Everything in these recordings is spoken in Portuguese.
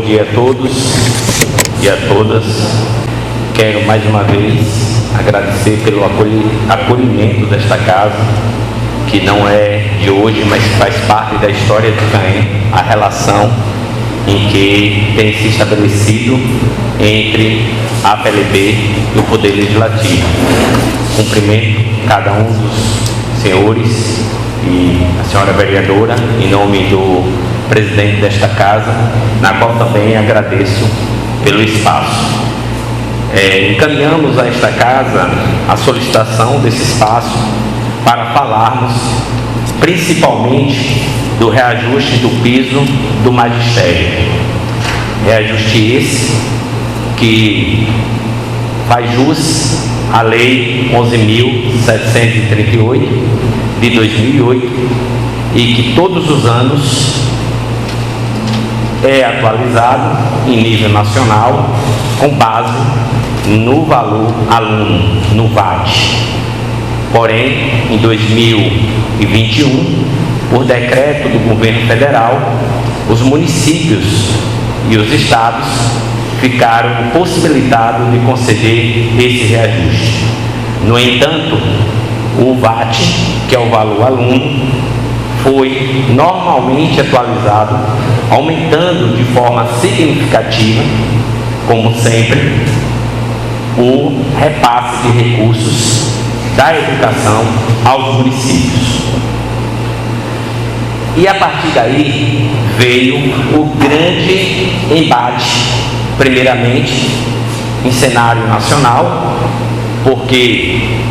dia a todos e a todas. Quero mais uma vez agradecer pelo acolhimento desta casa, que não é de hoje, mas faz parte da história de Caém, a relação em que tem se estabelecido entre a PLB e o Poder Legislativo. Cumprimento cada um dos senhores e a senhora vereadora, em nome do presidente desta casa, na qual também agradeço pelo espaço. Encaminhamos a esta casa a solicitação desse espaço para falarmos principalmente do reajuste do piso do magistério. Reajuste esse que faz jus à Lei 11.738 de 2008 e que todos os anos é atualizado em nível nacional com base no valor aluno, no VAT. Porém, em 2021, por decreto do governo federal, os municípios e os estados ficaram possibilitados de conceder esse reajuste. No entanto, o VAT, que é o valor aluno, foi normalmente atualizado, aumentando de forma significativa, como sempre, o repasse de recursos da educação aos municípios. E a partir daí veio o grande embate, primeiramente em cenário nacional, porque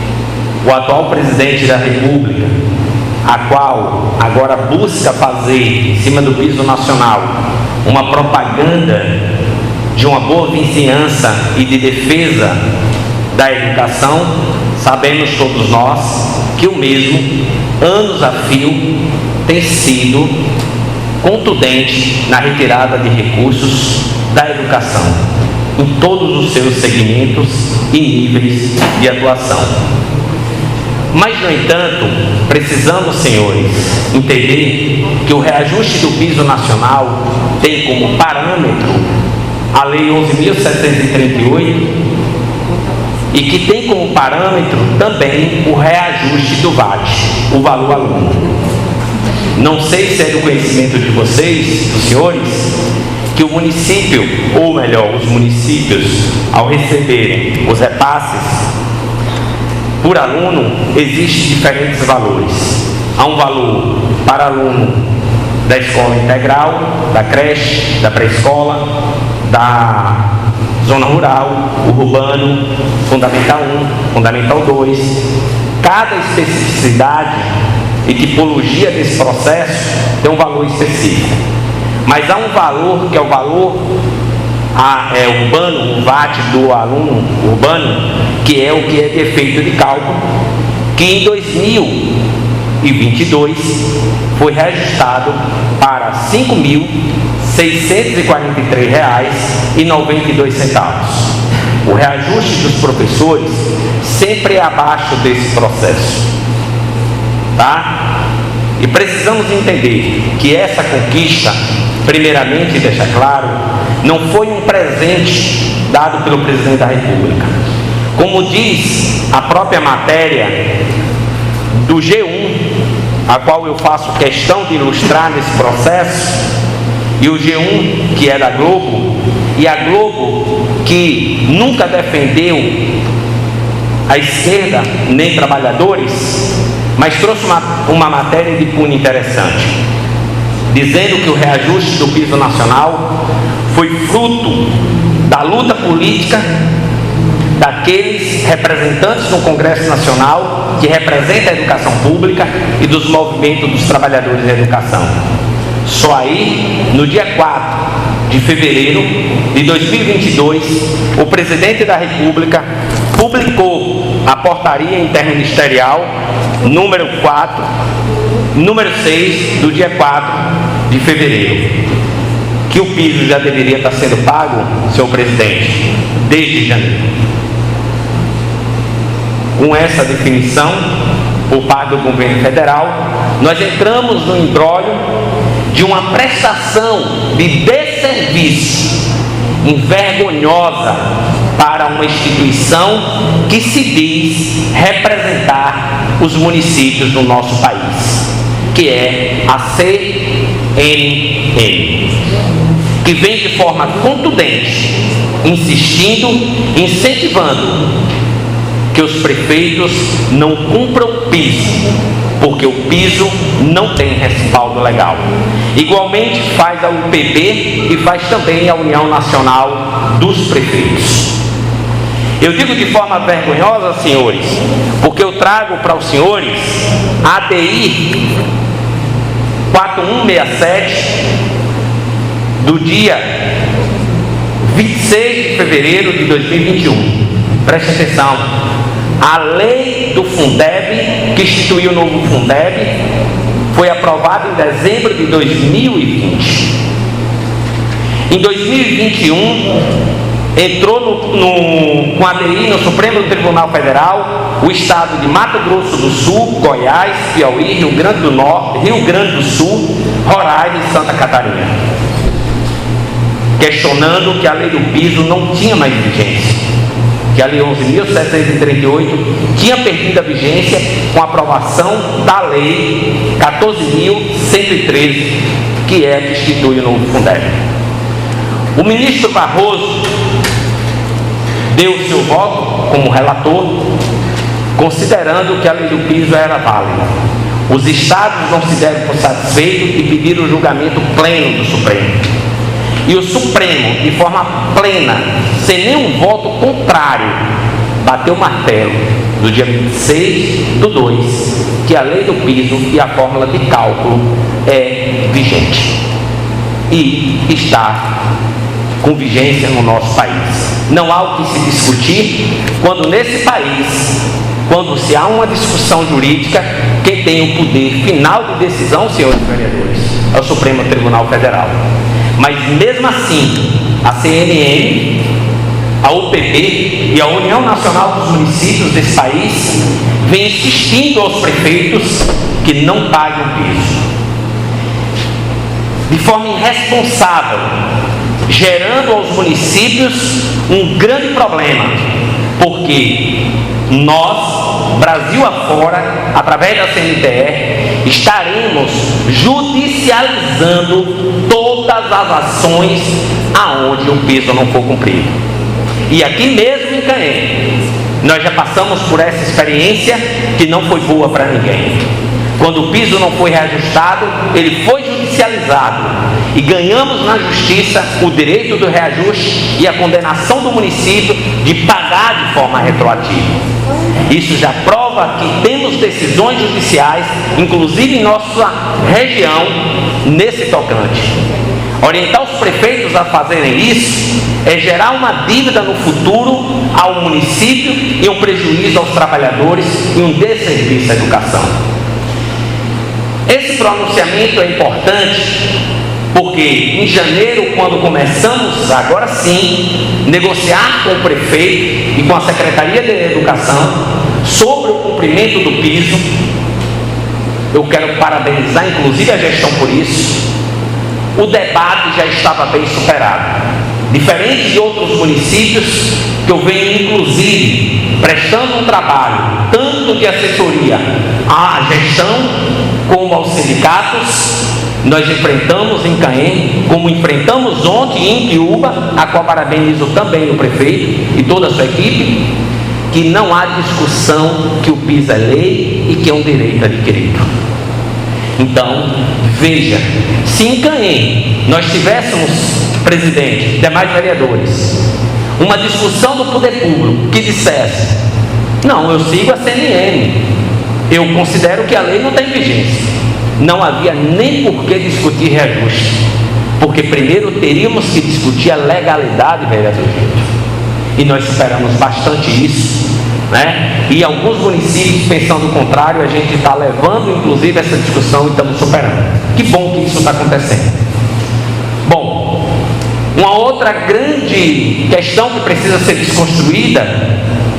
o atual presidente da República, a qual agora busca fazer, em cima do piso nacional, uma propaganda de uma boa vizinhança e de defesa da educação, sabemos todos nós que o mesmo, anos a fio, tem sido contundente na retirada de recursos da educação, em todos os seus segmentos e níveis de atuação. Mas, no entanto, precisamos, senhores, entender que o reajuste do piso nacional tem como parâmetro a Lei 11.738 e que tem como parâmetro também o reajuste do VAT, o valor aluno. Não sei se é do conhecimento de vocês, dos senhores, que o município, ou melhor, os municípios, ao receberem os repasses por aluno, existem diferentes valores. Há um valor para aluno da escola integral, da creche, da pré-escola, da zona rural, urbano, Fundamental 1, Fundamental 2. Cada especificidade e tipologia desse processo tem um valor específico. Mas há um valor que é o valor urbano, o VAT do aluno urbano, que é o que é de efeito de cálculo, que em 2022 foi reajustado para R$ 5.643,92. O reajuste dos professores sempre é abaixo desse processo, tá? E precisamos entender que essa conquista, primeiramente, deixa claro, não foi um presente dado pelo presidente da República. Como diz a própria matéria do G1, a qual eu faço questão de ilustrar nesse processo, e o G1 que é da Globo, e a Globo que nunca defendeu a esquerda nem trabalhadores, mas trouxe uma matéria de cunho interessante, dizendo que o reajuste do piso nacional foi fruto da luta política daqueles representantes no Congresso Nacional que representam a educação pública e dos movimentos dos trabalhadores da educação. Só aí, no dia 4 de fevereiro de 2022, o presidente da República publicou a portaria interministerial número 6 do dia 4 de fevereiro, que o piso já deveria estar sendo pago, senhor presidente, desde janeiro. Com essa definição por parte do governo federal, nós entramos no imbróglio de uma prestação de desserviço e vergonhosa para uma instituição que se diz representar os municípios do nosso país, que é a CNN, que vem de forma contundente, insistindo, incentivando que os prefeitos não cumpram o piso, porque o piso não tem respaldo legal. Igualmente faz a UPB e faz também a União Nacional dos Prefeitos. Eu digo de forma vergonhosa, senhores, porque eu trago para os senhores a ADI 4167 do dia 26 de fevereiro de 2021. Preste atenção. A lei do Fundeb, que instituiu o novo Fundeb, foi aprovada em dezembro de 2020. Em 2021, entrou com ADI no Supremo Tribunal Federal o estado de Mato Grosso do Sul, Goiás, Piauí, Rio Grande do Norte, Rio Grande do Sul, Roraima e Santa Catarina, questionando que a lei do piso não tinha mais vigência, que a lei 11.738 tinha perdido a vigência com a aprovação da lei 14.113, que é a que institui o novo Fundeb. O ministro Barroso deu o seu voto como relator, considerando que a lei do piso era válida. Os estados não se deram por satisfeitos e pediram o julgamento pleno do Supremo. E o Supremo, de forma plena, sem nenhum voto contrário, bateu o martelo no dia 26/2, que a lei do piso e a fórmula de cálculo é vigente e está com vigência no nosso país. Não há o que se discutir quando nesse país, quando se há uma discussão jurídica, quem tem o poder final de decisão, senhores vereadores, é o Supremo Tribunal Federal. Mas mesmo assim, a CNN, a UPB e a União Nacional dos Municípios desse país vem insistindo aos prefeitos que não paguem o piso, de forma irresponsável, gerando aos municípios um grande problema, porque nós, Brasil afora, através da CNTE, estaremos judicializando todas as ações aonde o piso não for cumprido. E aqui mesmo em Caém, nós já passamos por essa experiência que não foi boa para ninguém. Quando o piso não foi reajustado, ele foi judicializado e ganhamos na justiça o direito do reajuste e a condenação do município de pagar de forma retroativa. Isso já prova que temos decisões judiciais, inclusive em nossa região, nesse tocante. Orientar os prefeitos a fazerem isso é gerar uma dívida no futuro ao município e um prejuízo aos trabalhadores e um desserviço à educação. Esse pronunciamento é importante porque em janeiro, quando começamos, agora sim, negociar com o prefeito e com a Secretaria de Educação sobre o cumprimento do piso, eu quero parabenizar inclusive a gestão por isso, o debate já estava bem superado. Diferente de outros municípios, que eu venho inclusive prestando um trabalho, tanto de assessoria à gestão como aos sindicatos, nós enfrentamos em Caém, como enfrentamos ontem em Piúba, a qual parabenizo também o prefeito e toda a sua equipe, que não há discussão que o piso é lei e que é um direito adquirido. Então, veja, se em Caém nós tivéssemos, presidente, demais vereadores, uma discussão do poder público que dissesse: não, eu sigo a CNN, eu considero que a lei não tem vigência, não havia nem por que discutir reajuste, porque primeiro teríamos que discutir a legalidade, vereador, e nós superamos bastante isso, né? E alguns municípios, pensando o contrário, a gente está levando inclusive essa discussão e estamos superando. Que bom que isso está acontecendo. Bom, uma outra grande questão que precisa ser desconstruída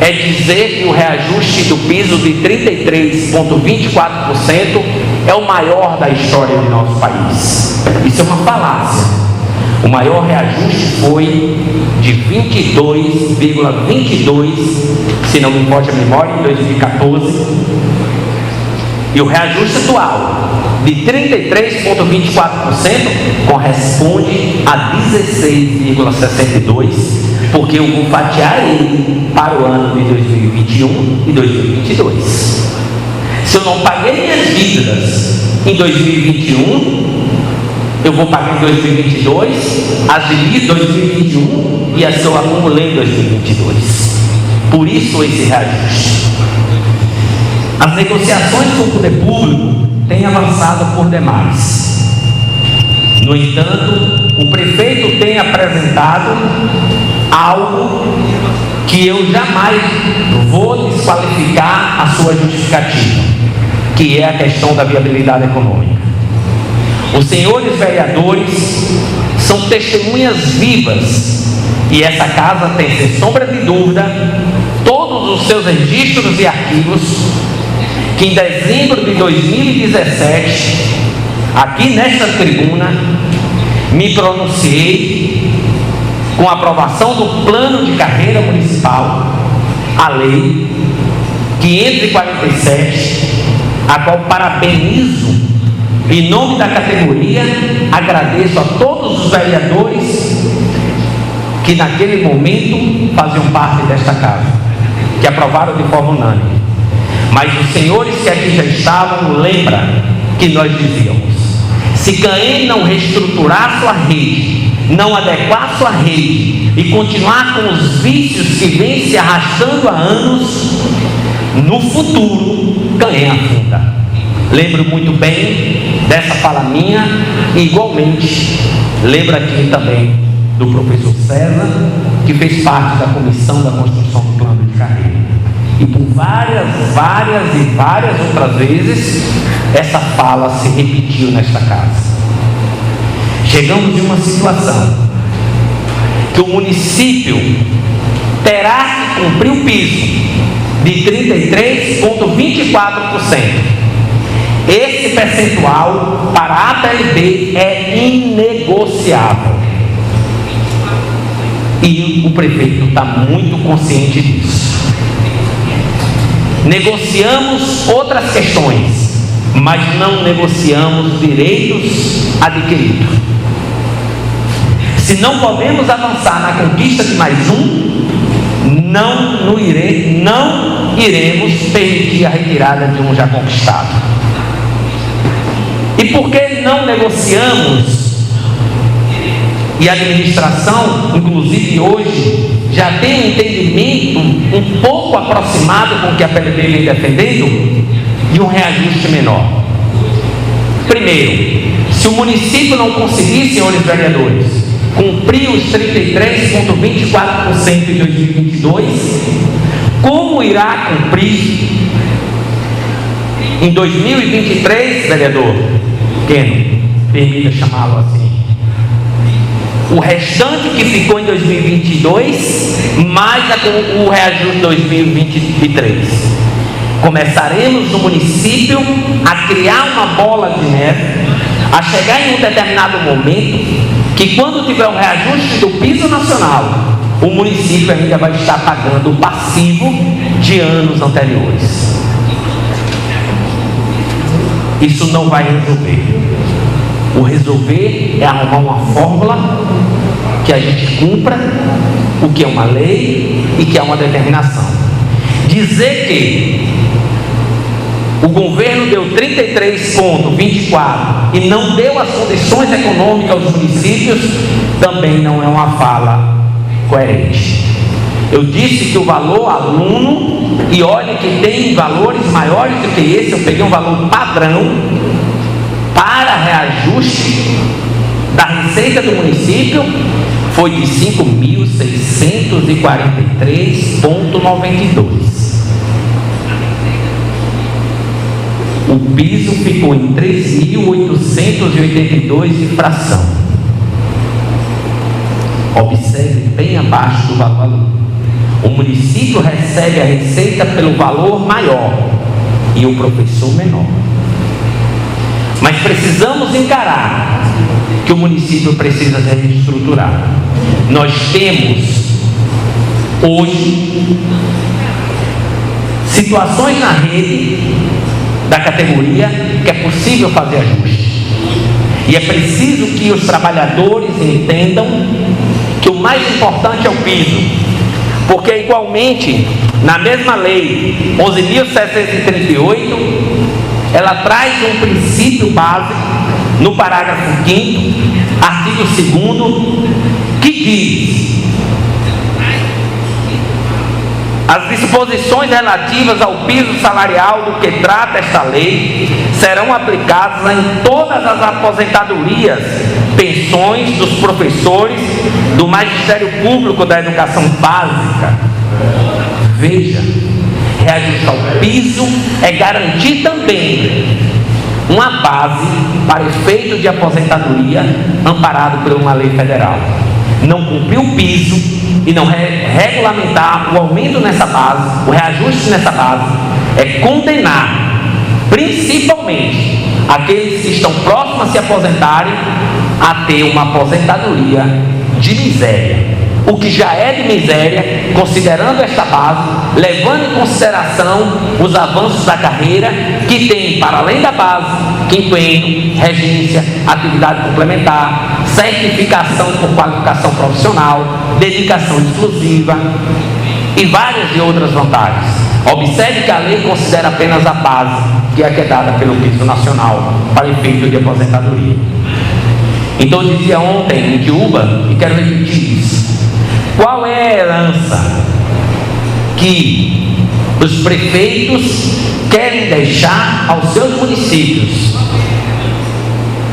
é dizer que o reajuste do piso de 33,24% é o maior da história de nosso país. Isso é uma falácia. O maior reajuste foi de 22,22, se não me falha a memória, em 2014. E o reajuste atual de 33,24% corresponde a 16,62%, porque eu vou fatiar ele para o ano de 2021 e 2022. Se eu não paguei minhas dívidas em 2021, eu vou pagar em 2022, as de 2021 e as que eu acumulei em 2022. Por isso esse reajuste. As negociações com o poder público têm avançado por demais. No entanto, o prefeito tem apresentado algo que eu jamais vou desqualificar a sua justificativa, que é a questão da viabilidade econômica. Os senhores vereadores são testemunhas vivas, e essa casa tem, sem sombra de dúvida, todos os seus registros e arquivos, que em dezembro de 2017, aqui nesta tribuna, me pronunciei com a aprovação do plano de carreira municipal, a lei 547, a qual parabenizo em nome da categoria, agradeço a todos os vereadores que naquele momento faziam parte desta casa, que aprovaram de forma unânime. Mas os senhores que aqui já estavam, lembram que nós dizíamos: se Caém não reestruturar sua rede, não adequar sua rede e continuar com os vícios que vêm se arrastando há anos, no futuro Caém afunda. Lembro muito bem dessa fala minha, e igualmente lembro aqui também do professor César, que fez parte da comissão da construção do plano de carreira. E por várias outras vezes, essa fala se repetiu nesta casa. Chegamos em uma situação que o município terá que cumprir o piso de 33,24%. Esse percentual para a APLB é inegociável. E o prefeito está muito consciente disso. Negociamos outras questões, mas não negociamos direitos adquiridos. Se não podemos avançar na conquista de mais um, não iremos permitir a retirada de um já conquistado. E por que não negociamos? E a administração, inclusive hoje, já tem um entendimento um pouco aproximado com o que a PLB vem defendendo, de um reajuste menor. Primeiro, se o município não conseguir, senhores vereadores, cumprir os 33,24% em 2022, como irá cumprir em 2023, vereador Keno, permita chamá-lo assim, o restante que ficou em 2022, mais o reajuste de 2023. Começaremos no município a criar uma bola de neve, a chegar em um determinado momento, que quando tiver um reajuste do piso nacional, o município ainda vai estar pagando o passivo de anos anteriores. Isso não vai resolver. O resolver é arrumar uma fórmula que a gente cumpra o que é uma lei e que é uma determinação. Dizer que o governo deu 33,24 e não deu as condições econômicas aos municípios também não é uma fala coerente. Eu disse que o valor aluno, e olha que tem valores maiores do que esse, eu peguei um valor padrão para reajuste da receita do município, foi de 5.643,92. O piso ficou em 3.882 e fração. Observe bem abaixo do valor aluno. O município recebe a receita pelo valor maior e o professor menor. Mas precisamos encarar que o município precisa se reestruturar. Nós temos hoje situações na rede da categoria que é possível fazer ajustes. E é preciso que os trabalhadores entendam que o mais importante é o piso, porque igualmente na mesma lei 11.738 ela traz um princípio básico no parágrafo 5º, artigo 2º, que diz: as disposições relativas ao piso salarial do que trata esta lei serão aplicadas em todas as aposentadorias, pensões dos professores do Magistério Público da Educação Básica. Veja, reajustar o piso é garantir também uma base para efeito de aposentadoria amparado por uma lei federal. Não cumprir o piso e não regulamentar o aumento nessa base, o reajuste nessa base, é condenar principalmente aqueles que estão próximos a se aposentarem a ter uma aposentadoria de miséria. O que já é de miséria, considerando esta base, levando em consideração os avanços da carreira, que tem, para além da base, quinquênio, regência, atividade complementar, certificação por qualificação profissional, dedicação exclusiva e várias e outras vantagens. Observe que a lei considera apenas a base, que é dada pelo piso nacional, para efeito de aposentadoria. Então eu dizia ontem em Tiúba, e quero repetir isso: qual é a herança que os prefeitos querem deixar aos seus municípios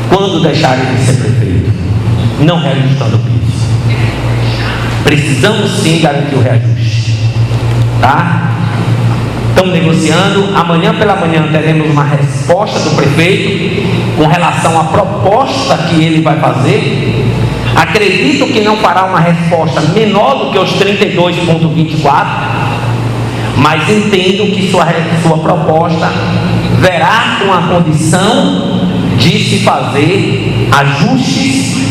quando deixarem de ser prefeito? Não reajustando o piso. Precisamos sim garantir o reajuste, tá? Estamos negociando. Amanhã pela manhã teremos uma resposta do prefeito com relação à proposta que ele vai fazer. Acredito que não fará uma resposta menor do que os 32,24, mas entendo que sua proposta verá com a condição de se fazer ajustes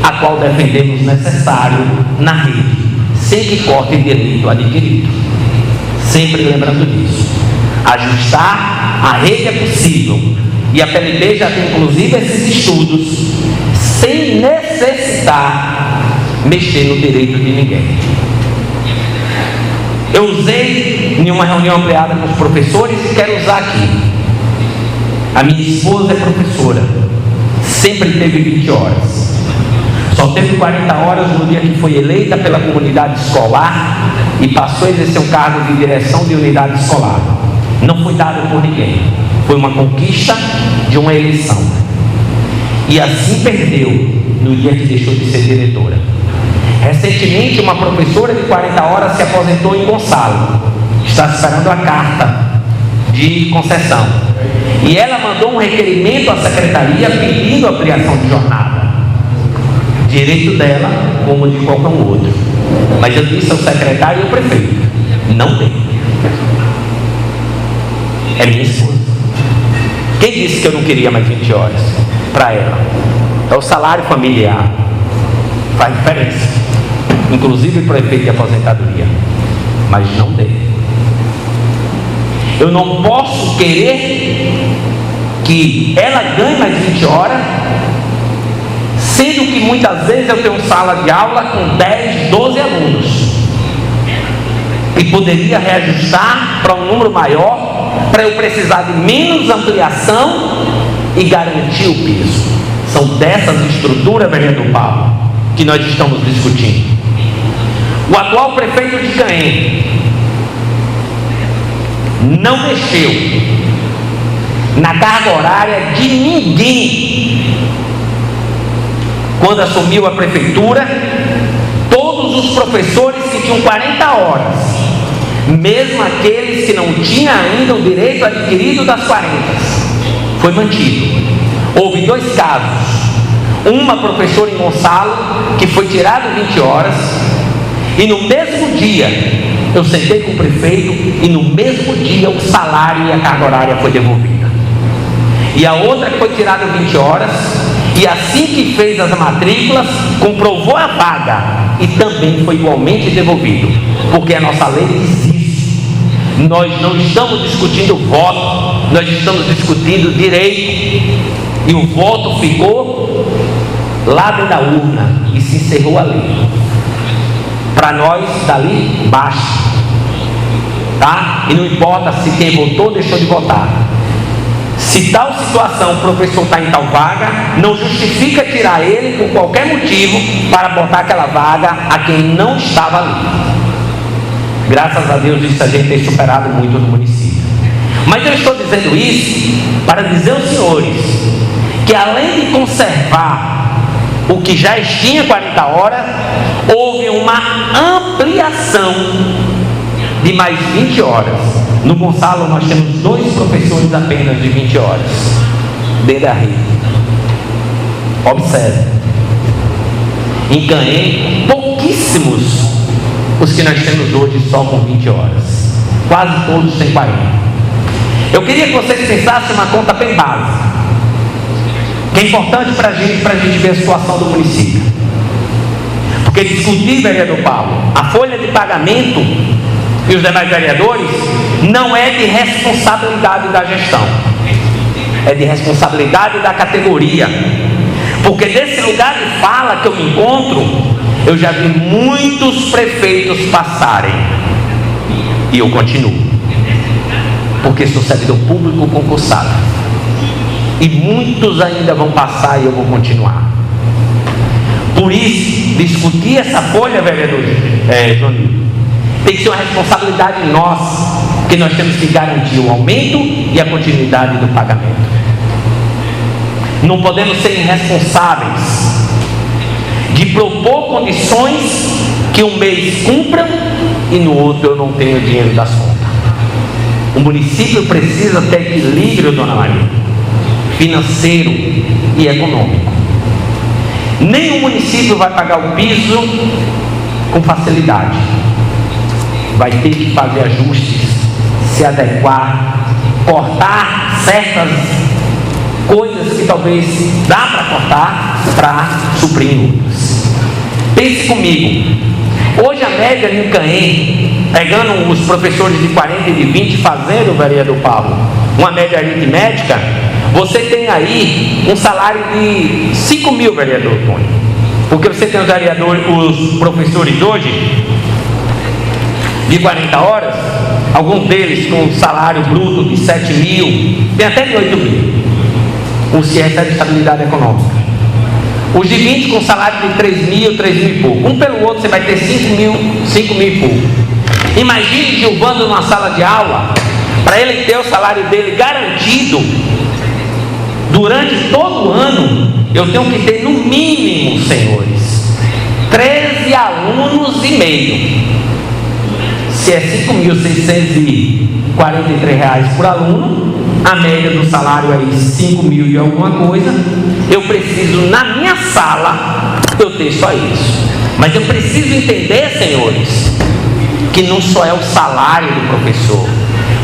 a qual defendemos necessário na rede, sem que corte direito adquirido. Sempre lembrando disso. Ajustar a rede é possível, e a PLB já tem inclusive esses estudos, sem necessitar mexer no direito de ninguém. Eu usei em uma reunião ampliada com os professores e quero usar aqui. A minha esposa é professora, sempre teve 20 horas, só teve 40 horas no dia que foi eleita pela comunidade escolar e passou a exercer um cargo de direção de unidade escolar. Não foi dado por ninguém, foi uma conquista de uma eleição, e assim perdeu no dia que deixou de ser diretora. Recentemente uma professora de 40 horas se aposentou em Gonçalo, está esperando a carta de concessão, e ela mandou um requerimento à secretaria pedindo ampliação de jornada. Direito dela como de qualquer um outro, mas eu disse ao secretário e ao prefeito: não tem. É minha esposa. Quem disse que eu não queria mais 20 horas para ela? É o salário familiar, faz diferença, inclusive para o efeito de aposentadoria, mas não tem. Eu não posso querer que ela ganhe mais 20 horas, sendo que muitas vezes eu tenho sala de aula com 10, 12 alunos e poderia reajustar para um número maior, para eu precisar de menos ampliação e garantir o piso. São dessas estruturas, vereador Paulo, que nós estamos discutindo. O atual prefeito de Caém não mexeu na carga horária de ninguém. Quando assumiu a prefeitura, todos os professores que tinham 40 horas, mesmo aqueles que não tinham ainda o direito adquirido das 40, foi mantido. Houve 2 casos, uma professora em Gonçalo que foi tirada 20 horas, e no mesmo dia eu sentei com o prefeito, e no mesmo dia o salário e a carga horária foi devolvida. E a outra que foi tirada 20 horas, E assim que fez as matrículas, comprovou a vaga e também foi igualmente devolvido, porque a nossa lei diz isso. Nós não estamos discutindo voto, nós estamos discutindo direito. E o voto ficou lá dentro da urna e se encerrou ali. Para nós, dali, baixa. Tá? E não importa se quem votou ou deixou de votar. Se tal situação o professor está em tal vaga, não justifica tirar ele por qualquer motivo para botar aquela vaga a quem não estava ali. Graças a Deus isso a gente tem superado muito no município. Mas eu estou dizendo isso para dizer aos senhores que além de conservar o que já tinha 40 horas, houve uma ampliação de mais 20 horas. No Gonçalo nós temos 2 professores apenas de 20 horas dentro da rede. Observe. Em Canhém, pouquíssimos os que nós temos hoje só com 20 horas. Quase todos têm 40. Eu queria que vocês pensassem uma conta bem básica, que é importante para a gente ver a situação do município. Porque discutir, vereador Paulo, a folha de pagamento e os demais vereadores não é de responsabilidade da gestão, é de responsabilidade da categoria. Porque desse lugar de fala que eu me encontro, eu já vi muitos prefeitos passarem e eu continuo, porque sou servidor público concursado, e muitos ainda vão passar e eu vou continuar. Por isso, discutir essa folha, vereador Johnny, tem que ser uma responsabilidade nossa, porque nós temos que garantir o aumento e a continuidade do pagamento. Não podemos ser irresponsáveis de propor condições que um mês cumpram e no outro eu não tenho dinheiro das contas. O município precisa ter equilíbrio, dona Maria, financeiro e econômico. Nenhum município vai pagar o piso com facilidade. Vai ter que fazer ajustes, se adequar, cortar certas coisas que talvez dá para cortar para suprir outras. Pense comigo, hoje a média em Canhém, pegando os professores de 40 e de 20, fazendo, vereador Paulo, uma média aritmética, você tem aí um salário de 5 mil, vereador Tony. Porque você tem os professores hoje de 40 horas, alguns deles com salário bruto de 7 mil, tem até de 8 mil, os que recebem estabilidade econômica. Os de 20 com salário de 3 mil e pouco. Um pelo outro você vai ter 5 mil e pouco. Imagine Gilvando numa sala de aula, para ele ter o salário dele garantido durante todo o ano, eu tenho que ter no mínimo, senhores, 13 alunos e meio. Se é R$ 5.643 por aluno, a média do salário é 5 mil e alguma coisa. Eu preciso, na minha sala, eu ter só isso. Mas eu preciso entender, senhores, que não só é o salário do professor.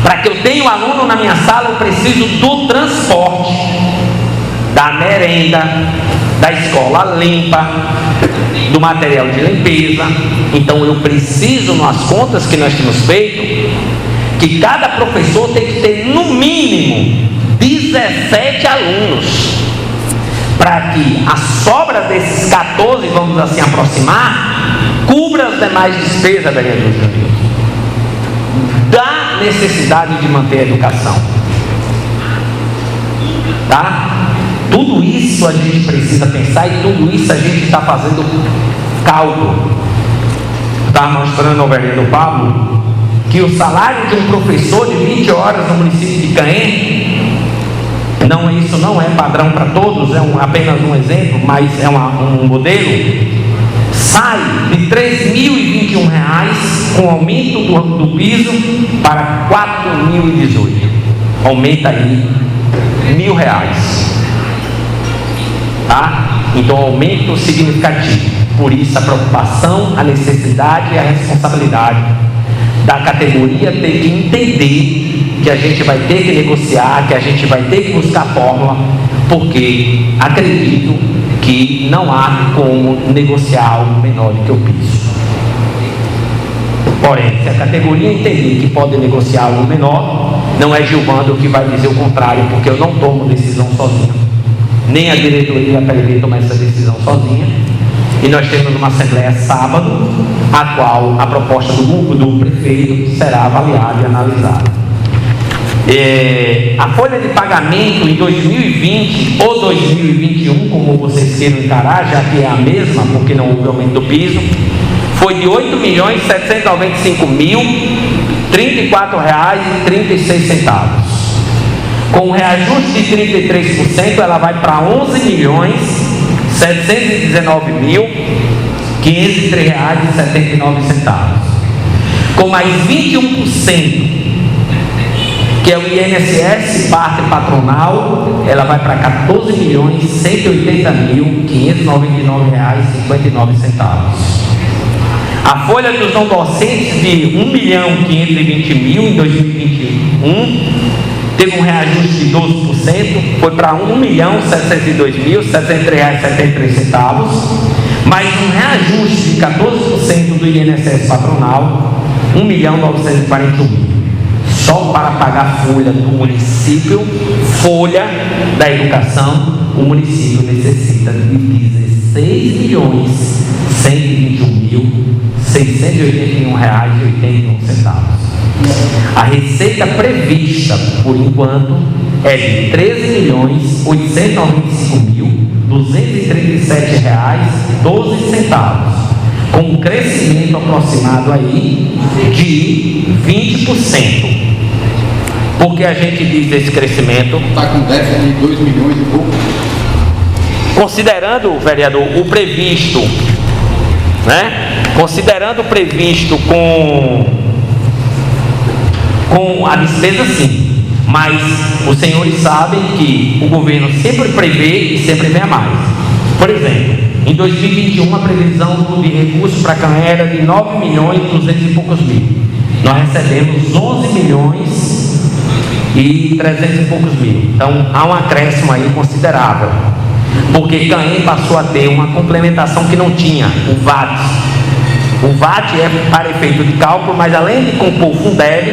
Para que eu tenha um aluno na minha sala, eu preciso do transporte, da merenda, da escola limpa, do material de limpeza. Então eu preciso, nas contas que nós temos feito, que cada professor tem que ter no mínimo 17 alunos, para que a sobra desses 14, vamos assim aproximar, cubra as demais despesas, vereador Júnior, da necessidade de manter a educação. Tá? Tudo isso a gente precisa pensar, e tudo isso a gente está fazendo cálculo. Está mostrando ao vereador Pablo que o salário de um professor de 20 horas no município de Canhém, isso não é padrão para todos, é apenas um exemplo, mas é um modelo, sai de R$ 3.021 com aumento do piso para R$ 4.018. Aumenta aí R$ 1.000. Tá? Então aumento significativo. Por isso a preocupação, a necessidade e a responsabilidade da categoria tem que entender que a gente vai ter que negociar, que a gente vai ter que buscar fórmula porque acredito que não há como negociar algo menor do que o piso. Porém, se a categoria entender que pode negociar algo menor, não é Gilvando que vai dizer o contrário, porque eu não tomo decisão sozinho, nem a diretoria da PLB toma essa decisão sozinha. E nós temos uma assembleia sábado, a qual a proposta do prefeito será avaliada e analisada. A folha de pagamento em 2020 ou 2021, como vocês queiram encarar, já que é a mesma, porque não houve aumento do piso, foi de R$ 8.795.034,36. Com um reajuste de 33%, ela vai para R$ 11.719.503,79. Com mais 21%, que é o INSS parte patronal, ela vai para R$ 14.180.599,59. A folha dos não docentes de R$ 1.520.000 em 2021 teve um reajuste de 12%, foi para R$ 1.702.073,73, mais um reajuste de 14% do INSS patronal, R$ 1.941.000. Só para pagar a folha do município, folha da educação, o município necessita de R$ 16.121.681,81. A receita prevista, por enquanto, é de R$ 13.895.237,12, com um crescimento aproximado aí de 20%. Por que a gente diz esse crescimento? Está com déficit de 2 milhões e pouco. Considerando, vereador, o previsto, né? Considerando o previsto com a despesa, sim. Mas os senhores sabem que o governo sempre prevê e sempre vem a mais. Por exemplo, em 2021 a previsão de recursos para a CAN era de 9 milhões e 200 e poucos mil. Nós recebemos 11 milhões e 300 e poucos mil. Então há um acréscimo aí considerável, porque CAN passou a ter uma complementação que não tinha, o VAT. O VAT é para efeito de cálculo, mas além de compor o Fundeb,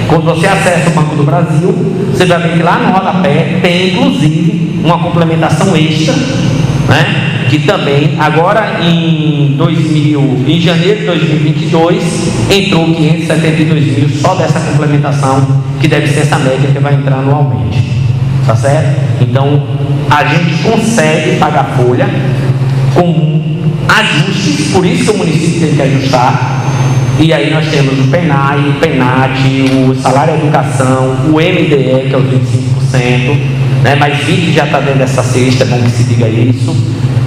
quando você acessa o Banco do Brasil, você vai ver que lá no rodapé tem inclusive uma complementação extra, né? Que também, agora em janeiro de 2022, entrou 572 mil só dessa complementação, que deve ser essa média que vai entrar anualmente, tá certo? Então, a gente consegue pagar folha com ajustes, por isso que o município tem que ajustar, e aí nós temos o PENAI, o PENAT, o salário educação, o MDE, que é os 25%, né? Mas 20% já está dentro dessa cesta, é bom que se diga isso,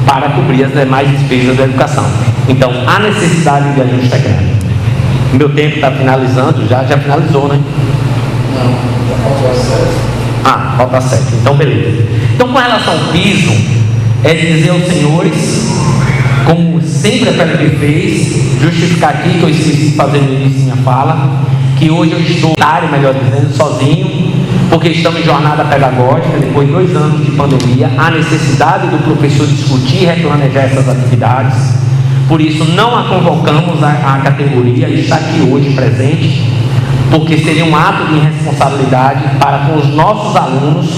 para cobrir as demais despesas da educação. Então, a necessidade de ajuste é grande. Meu tempo está finalizando, já finalizou, né? Não, já faltou 7. Falta 7, então beleza. Então, com relação ao piso, é dizer aos senhores, como sempre a PLB fez, justificar aqui, que eu esqueci de fazer no início da minha fala, que hoje eu estou, melhor dizendo, sozinho, porque estamos em jornada pedagógica, depois de 2 anos de pandemia, há necessidade do professor discutir e replanejar essas atividades. Por isso não a convocamos a categoria, está aqui hoje presente, porque seria um ato de irresponsabilidade para com os nossos alunos,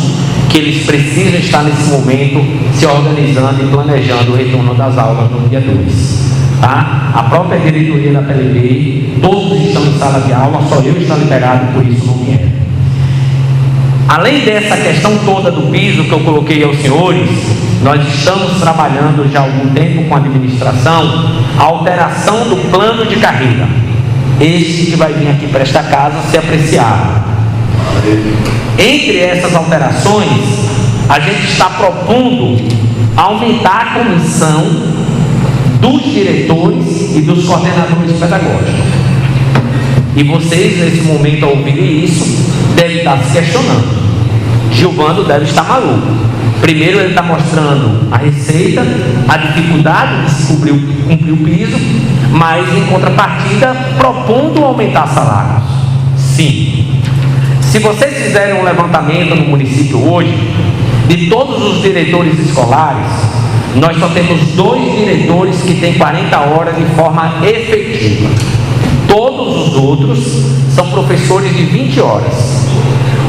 que eles precisam estar nesse momento se organizando e planejando o retorno das aulas no dia 2. Tá? A própria diretoria da PLB, todos estão em sala de aula, só eu estou liberado, por isso não vieram. Além dessa questão toda do piso que eu coloquei aos senhores, nós estamos trabalhando já há algum tempo com a administração a alteração do plano de carreira. Este que vai vir aqui para esta casa ser apreciado. Entre essas alterações, a gente está propondo aumentar a comissão dos diretores e dos coordenadores pedagógicos. E vocês, nesse momento, ao ouvirem isso, devem estar se questionando. Gilvando deve estar maluco. Primeiro, ele está mostrando a receita, a dificuldade de se cumprir o piso, mas, em contrapartida, propondo aumentar salários. Sim. Se vocês fizerem um levantamento no município hoje, de todos os diretores escolares, nós só temos 2 diretores que têm 40 horas de forma efetiva. Todos os outros são professores de 20 horas.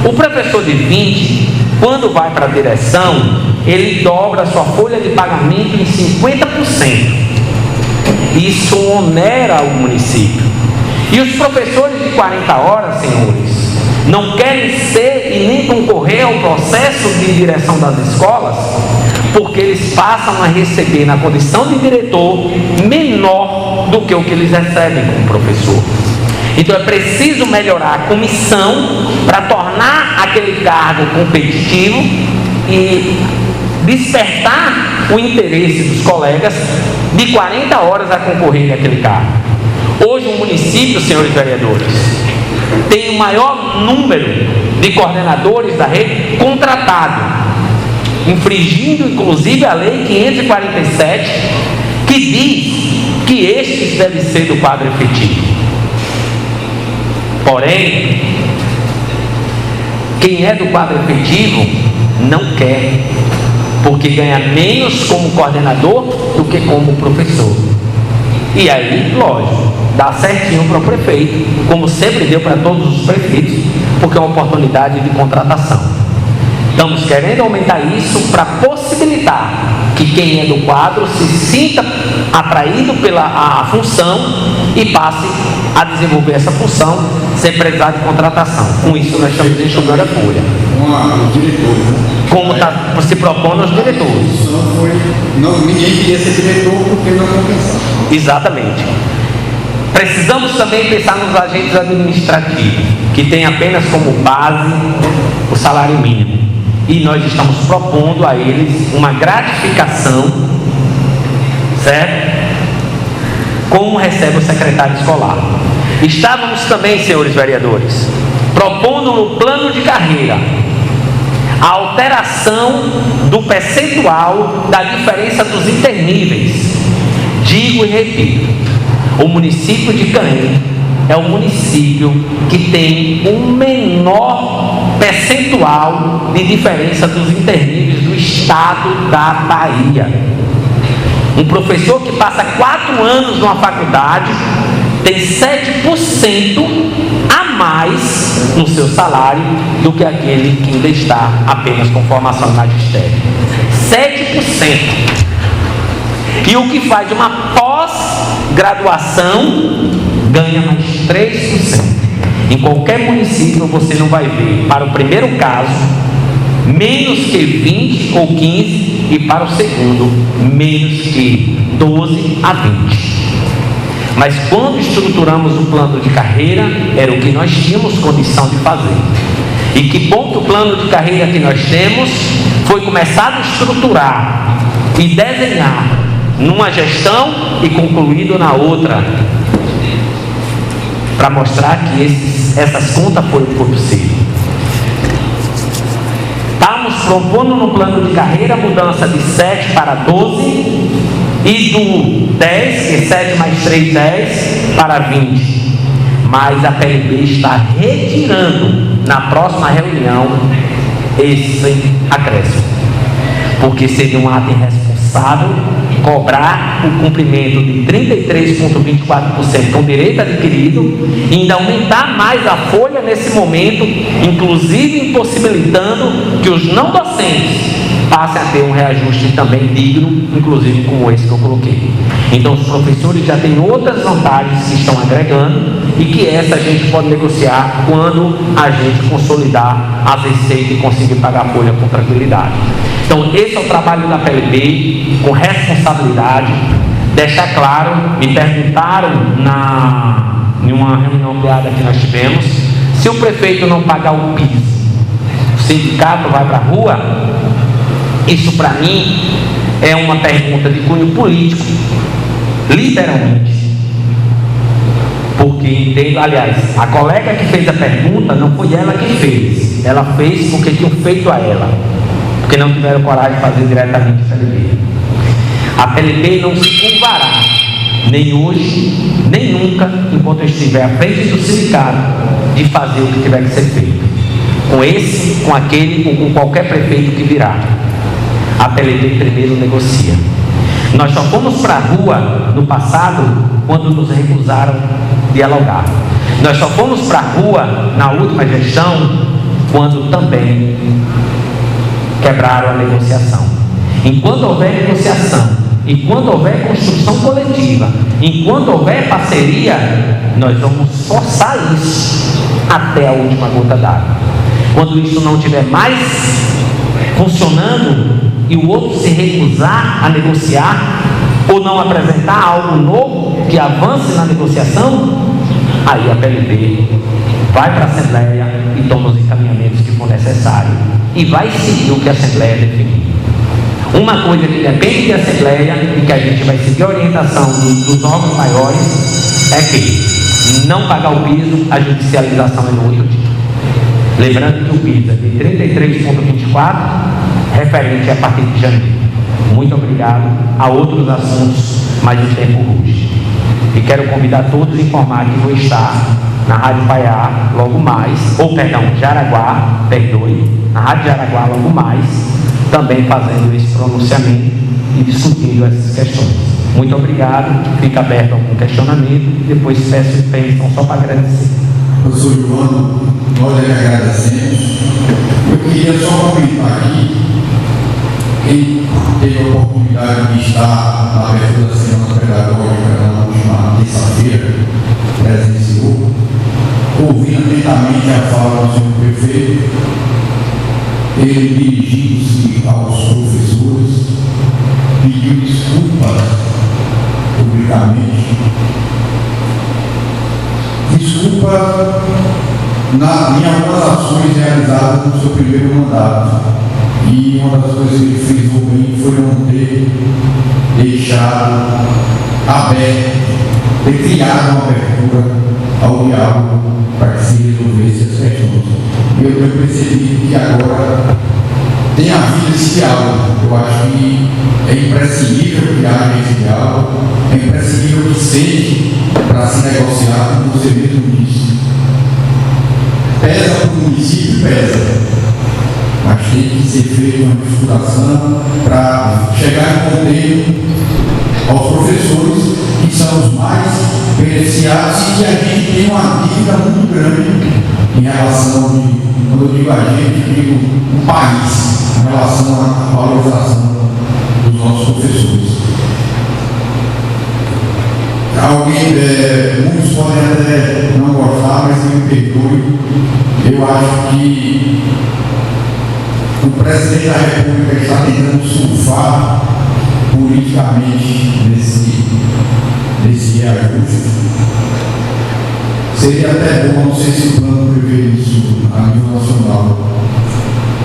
O professor de 20, quando vai para a direção, ele dobra a sua folha de pagamento em 50%. Isso onera o município. E os professores de 40 horas, senhores, não querem ser e nem concorrer ao processo de direção das escolas, porque eles passam a receber na condição de diretor menor do que o que eles recebem como professor. Então é preciso melhorar a comissão para tornar aquele cargo competitivo e despertar o interesse dos colegas de 40 horas a concorrer naquele cargo. Hoje o município, senhores vereadores, tem o maior número de coordenadores da rede contratado, infringindo inclusive a lei 547, que diz que estes devem ser do quadro efetivo. Porém, quem é do quadro efetivo não quer, porque ganha menos como coordenador do que como professor. E aí, lógico, dá certinho para o prefeito, como sempre deu para todos os prefeitos, porque é uma oportunidade de contratação. Estamos querendo aumentar isso para possibilitar que quem é do quadro se sinta atraído pela função e passe a desenvolver essa função sem precisar de contratação. Com isso nós estamos enxugando a folha. Os diretores, né? Como se propõe aos diretores. Ninguém queria ser diretor porque não compensava. Exatamente. Precisamos também pensar nos agentes administrativos, que têm apenas como base o salário mínimo. E nós estamos propondo a eles uma gratificação, certo? Como recebe o secretário escolar. Estávamos também, senhores vereadores, propondo no plano de carreira a alteração do percentual da diferença dos interníveis. Digo e repito, o município de Caném é o município que tem o menor percentual de diferença dos interníveis do estado da Bahia. Um professor que passa 4 anos numa faculdade tem 7% a mais no seu salário do que aquele que ainda está apenas com formação em magistério. 7%. E o que faz uma pós-graduação ganha mais 3%. Em qualquer município você não vai ver, para o primeiro caso, menos que 20 ou 15, e para o segundo, menos que 12 a 20. Mas quando estruturamos o plano de carreira, era o que nós tínhamos condição de fazer. E que bom que o plano de carreira que nós temos foi começado a estruturar e desenhar numa gestão e concluído na outra, para mostrar que essas contas foram possíveis. Estamos propondo no plano de carreira a mudança de 7 para 12 e do 10, que 7 mais 3, 10, para 20. Mas a PLB está retirando na próxima reunião esse acréscimo, porque seria um ato irresponsável cobrar o cumprimento de 33,24% com direito adquirido e ainda aumentar mais a folha nesse momento, inclusive impossibilitando que os não docentes passem a ter um reajuste também digno, inclusive como esse que eu coloquei. Então os professores já têm outras vantagens que estão agregando e que essa a gente pode negociar quando a gente consolidar as receitas e conseguir pagar a folha com tranquilidade. Então esse é o trabalho da PLB, com responsabilidade, deixar claro. Me perguntaram em uma reunião ampliada que nós tivemos, se o prefeito não pagar o piso, o sindicato vai para a rua? Isso para mim é uma pergunta de cunho político, literalmente. Porque entendo, aliás, a colega que fez a pergunta não foi ela que fez, ela fez porque tinham feito a ela, porque não tiveram coragem de fazer diretamente a PLB. A PLB não se curvará, nem hoje, nem nunca, enquanto eu estiver à frente do sindicato, de fazer o que tiver que ser feito. Com esse, com aquele ou com qualquer prefeito que virá. A PLB primeiro negocia. Nós só fomos para a rua no passado quando nos recusaram dialogar. Nós só fomos para a rua na última gestão quando também quebraram a negociação. Enquanto houver negociação, enquanto houver construção coletiva, enquanto houver parceria, nós vamos forçar isso até a última gota d'água. Quando isso não estiver mais funcionando e o outro se recusar a negociar ou não apresentar algo novo que avance na negociação, aí a PLB vai para a Assembleia e toma os encaminhamentos que for necessário e vai seguir o que a Assembleia definir. Uma coisa que depende da Assembleia e que a gente vai seguir a orientação dos órgãos maiores é que não pagar o piso, a judicialização é no 8 dias. Lembrando que o piso é de 33,24, referente a partir de janeiro. Muito obrigado. A outros assuntos, mas o tempo ruge. E quero convidar todos a informar que vou estar na Rádio Paiá logo mais, Jaraguá, na Rádio Jaraguá logo mais, também fazendo esse pronunciamento e discutindo essas questões. Muito obrigado. Fica aberto algum questionamento e depois peço bênção só para agradecer. Professor João, nós lhe agradecemos. Eu queria só comentar aqui, quem teve a oportunidade de estar na abertura da Semana Pedagógica na última terça-feira, presenciou, ouvindo atentamente a fala do senhor prefeito, ele dirigindo-se aos professores, pediu desculpas publicamente. Desculpa em algumas ações realizadas no seu primeiro mandato. E uma das coisas que ele fez bem foi não ter deixado aberto, ter criado uma abertura ao diálogo para que se resolvesse as questões. E eu tenho percebido que agora tem havido esse diálogo. Eu acho que é imprescindível que haja esse diálogo, é imprescindível que seja para se negociar, como você mesmo disse. Pesa para o município, pesa, mas tem que ser feita uma estruturação para chegar em conteúdo aos professores, que são os mais beneficiados, e que a gente tem uma dívida muito grande em relação, quando eu digo a gente, digo o país, em relação à valorização dos nossos professores. Muitos podem até não gostar, mas me perdoe. Eu acho que o presidente da República está tentando surfar politicamente nesse reajuste. Seria até bom, não sei se o plano prevê isso a nível nacional,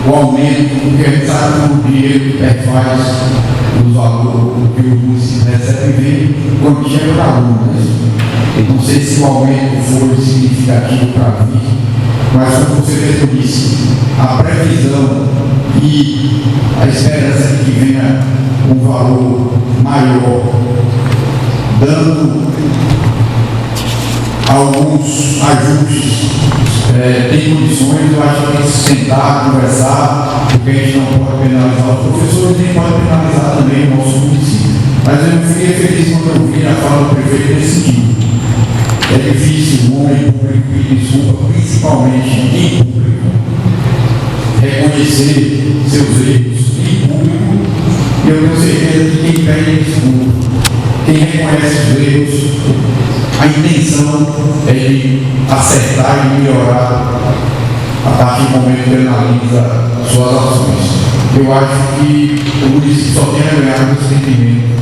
o aumento, porque a gente sabe que o dinheiro que perfaz os valores que o município recebe vem quando chega para alunos. Não sei se o aumento foi significativo para vir, mas como você mesmo disse, a previsão e a esperança de que venha um valor maior, dando alguns ajustes, tem condições. Eu acho que tem que se sentar, conversar, porque a gente não pode penalizar os professores, nem pode penalizar também o nosso município. Mas eu fiquei feliz quando eu vi a fala do prefeito nesse sentido. É difícil um homem público pedir desculpa, principalmente em público, reconhecer seus erros em público, e eu tenho certeza que quem pede desculpa, quem reconhece os erros, a intenção é de acertar e melhorar a partir do momento que ele analisa suas ações. Eu acho que o município só tem a ganhar com esse sentimento.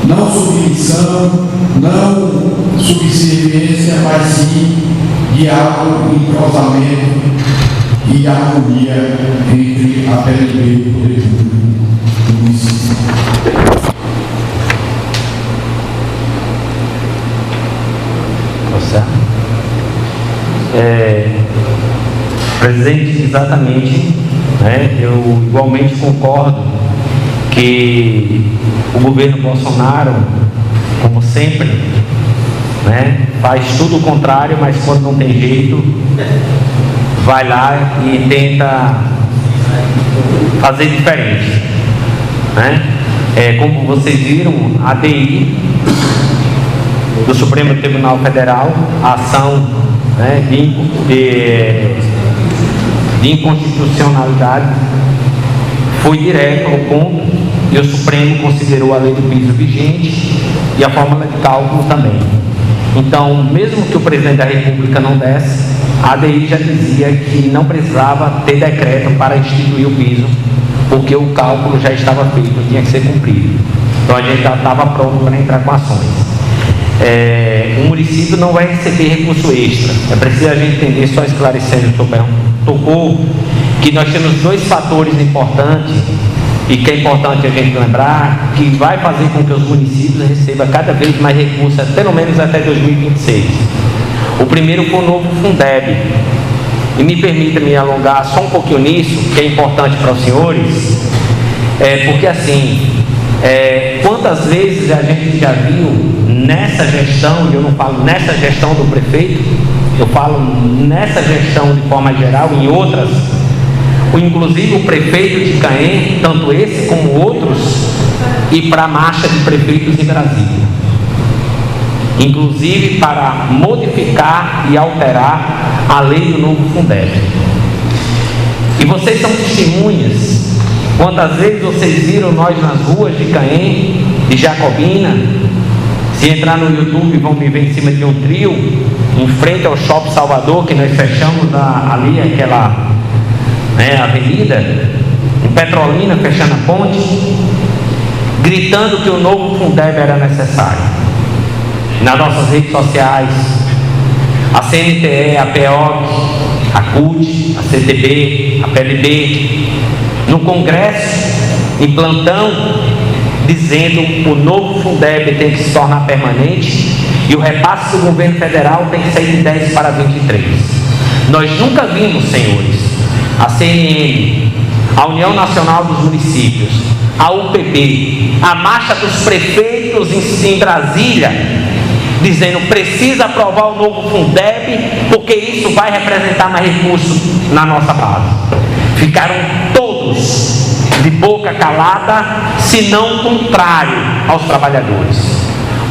Não submissão, não subserviência, mas sim diálogo, entrosamento e harmonia entre a PLB e o poder público do município. Presidente, exatamente, eu igualmente concordo que o governo Bolsonaro, como sempre, faz tudo o contrário, mas quando não tem jeito, vai lá e tenta fazer diferente. né? Como vocês viram, a ADI do Supremo Tribunal Federal, a ação, né, de inconstitucionalidade foi direto ao ponto, e o Supremo considerou a lei do piso vigente e a fórmula de cálculo também. Então, mesmo que o presidente da República não desse, a ADI já dizia que não precisava ter decreto para instituir o piso, porque o cálculo já estava feito, tinha que ser cumprido. Então a gente já estava pronto para entrar com ações. O município não vai receber recurso extra. É preciso a gente entender, só esclarecendo, o senhor tocou, que nós temos dois fatores importantes, e que é importante a gente lembrar, que vai fazer com que os municípios recebam cada vez mais recursos, pelo menos até 2026. O primeiro foi o novo Fundeb. E me permita me alongar só um pouquinho nisso, que é importante para os senhores, porque assim, quantas vezes a gente já viu nessa gestão, e eu não falo nessa gestão do prefeito, eu falo nessa gestão de forma geral, em outras, inclusive o prefeito de Caém, tanto esse como outros, ir para a marcha de prefeitos em Brasília, inclusive para modificar e alterar a lei do novo Fundeb. E vocês são testemunhas, quantas vezes vocês viram nós nas ruas de Caém, de Jacobina. Se entrar no YouTube, vão me ver em cima de um trio, em frente ao Shopping Salvador, que nós fechamos ali aquela avenida, em Petrolina, fechando a ponte, gritando que o novo Fundeb era necessário. Nas nossas redes sociais, a CNTE, a PEOC, a CUT, a CTB, a PLB, no Congresso, em plantão, dizendo que o novo Fundeb tem que se tornar permanente e o repasse do governo federal tem que sair de 10 para 23. Nós nunca vimos, senhores, a CNN, a União Nacional dos Municípios, a UPB, a marcha dos prefeitos em Brasília, dizendo precisa aprovar o novo Fundeb, porque isso vai representar mais recursos na nossa base. Ficaram todos de boca calada, se não contrário aos trabalhadores.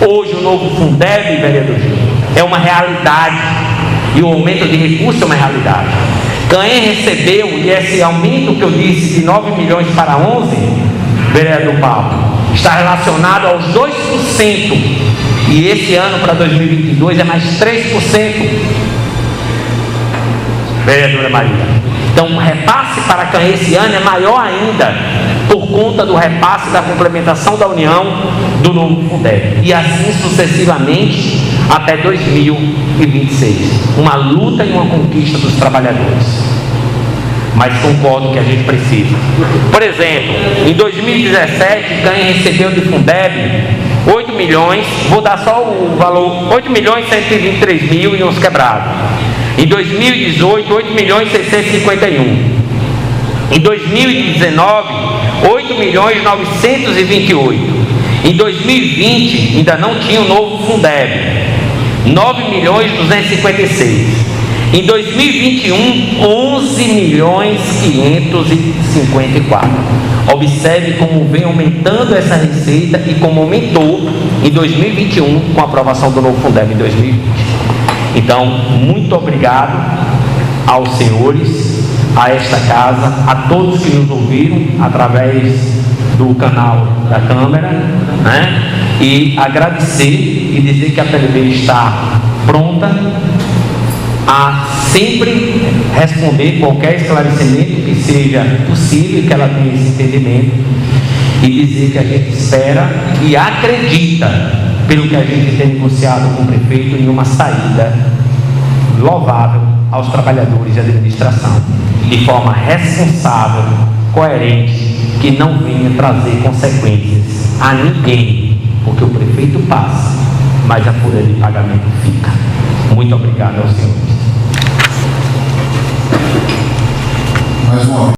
Hoje o novo Fundeb, vereador Gil, é uma realidade, e o aumento de recursos é uma realidade. Caém recebeu, e esse aumento que eu disse de 9 milhões para 11, vereador Paulo, está relacionado aos 2%, e esse ano para 2022 é mais 3%, vereadora Maria. Então o repasse para Caém esse ano é maior ainda, por conta do repasse da complementação da União do novo Fundeb, e assim sucessivamente até 2026. Uma luta e uma conquista dos trabalhadores, mas concordo que a gente precisa. Por exemplo, em 2017 Caém recebeu de Fundeb 8 milhões, vou dar só o valor, 8 milhões 123 mil e uns quebrados. Em 2018, 8 milhões 651. Em 2019, 8 milhões 928. Em 2020, ainda não tinha o novo Fundeb, 9 milhões 256. Em 2021, 11 milhões 554. Observe como vem aumentando essa receita e como aumentou em 2021 com a aprovação do novo Fundeb em 2020. Então, muito obrigado aos senhores, a esta casa, a todos que nos ouviram através do canal da Câmara, né? E agradecer e dizer que a PLB está pronta a sempre responder qualquer esclarecimento que seja possível, que ela tenha esse entendimento, e dizer que a gente espera e acredita, pelo que a gente tem negociado com o prefeito, em uma saída louvável aos trabalhadores de administração, de forma responsável, coerente, que não venha trazer consequências a ninguém, porque o prefeito passa, mas a folha de pagamento fica. Muito obrigado aos senhores. Mais uma vez.